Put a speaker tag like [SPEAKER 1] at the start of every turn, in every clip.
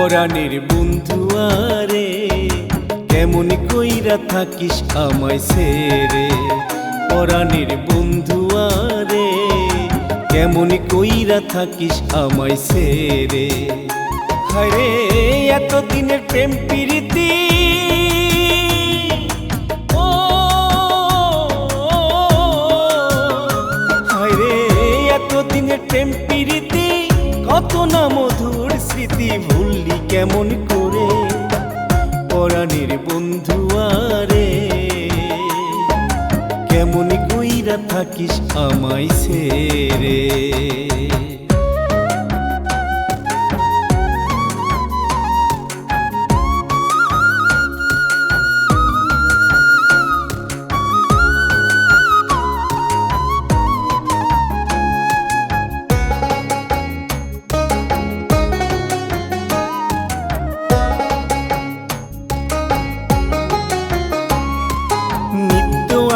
[SPEAKER 1] পরাণের বন্ধু আরে কেমন কইরা থাকিস আমায় ছেড়ে। পরাণের বন্ধু আরে কেমন কইরা থাকিস আমায় ছেড়ে। হায়রে এতদিনের প্রেম প্রীতি হায়রে এতদিনের প্রেম প্রীতি কত না মধুর স্মৃতি ভুললি কেমন করে। পরাণের বন্ধু আরে কেমন কইরা থাকিস আমায় ছেড়ে।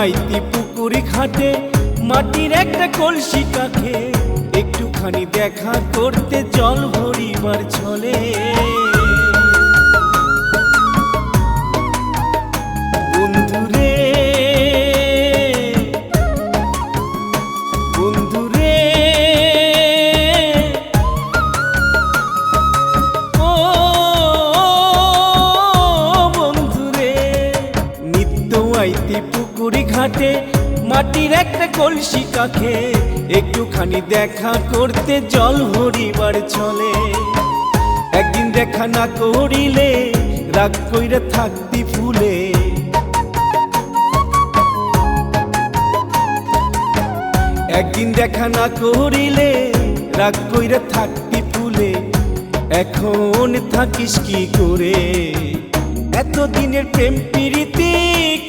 [SPEAKER 1] আইতি পুকুরি ঘাটে মাটির একটা কলসি কাখে একটুখানি দেখা করতে জল ভরিবার ছলে। বন্ধুরে বন্ধুরে ও বন্ধুরে নিত্য আইতি পুকুরি ঘাটে মাটির একটা কলসি কাখে একটুখানি দেখা করতে জল ভরিবার ছলে। একদিন দেখা না করিলে রাগ কইরা থাকতি ফুলে। একদিন দেখা না করিলে রাগ কইরা থাকতি ফুলে। এখন থাকিস কি করে। এতদিনের প্রেম প্রীতি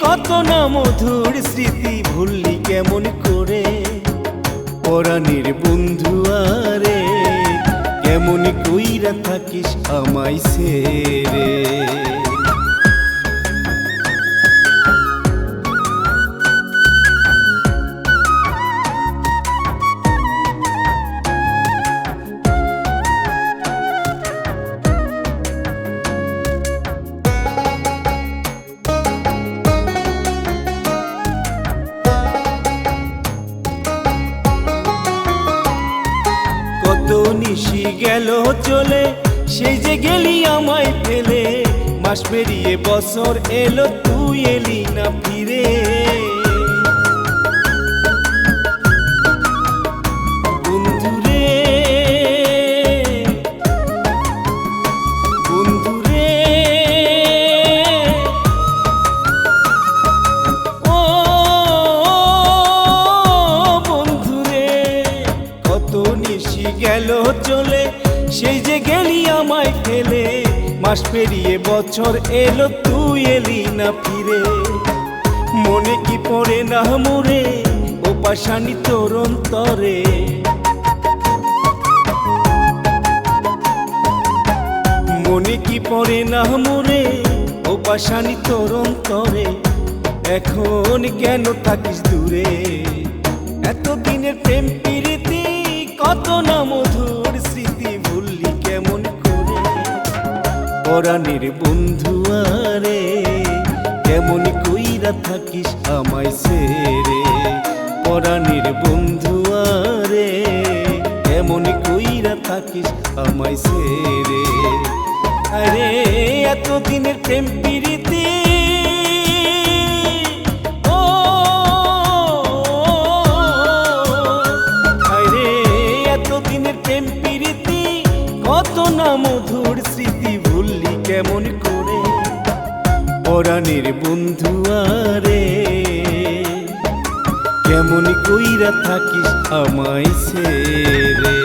[SPEAKER 1] কত না মধুর স্মৃতি ভুললি কেমন করে। পরাণের বন্ধু আরে কেমন কইরা থাকিস আমায় ছেড়ে। নিশি গেল চলে সেই যে গেলি আমায় ফেলে। মাস পেরিয়ে বছর এলো তুই এলি না ফিরে। বন্ধুরে বন্ধুরে ও বন্ধুরে কত নিশি গেল চলে সেই যে গেলি আমায় ফেলে। মাস পেরিয়ে বছর এলো তুই এলি না ফিরে। মনে কি পড়ে না মোরে ও পাশানি তোর অন্তরে। মনে কি পড়ে না মোরে ও পাশানি তোর অন্তরে। এখন কেন থাকিস দূরে। এতদিনের প্রেম প্রীতি কত না মধুর স্মৃতি ভুললি কেমন করে। পরাণের বন্ধু আরে কেমন কইরা থাকিস আমায় ছেড়ে। পরাণের বন্ধু আরে কেমন কইরা থাকিস আমায় ছেড়ে। আরে এতদিনের প্রেম প্রীতি প্রেম প্রীতি কত না মধুর স্মৃতি ভুললি কেমন করে। পরাণের বন্ধু আরে কেমন কইরা থাকিস আমায় ছেড়ে।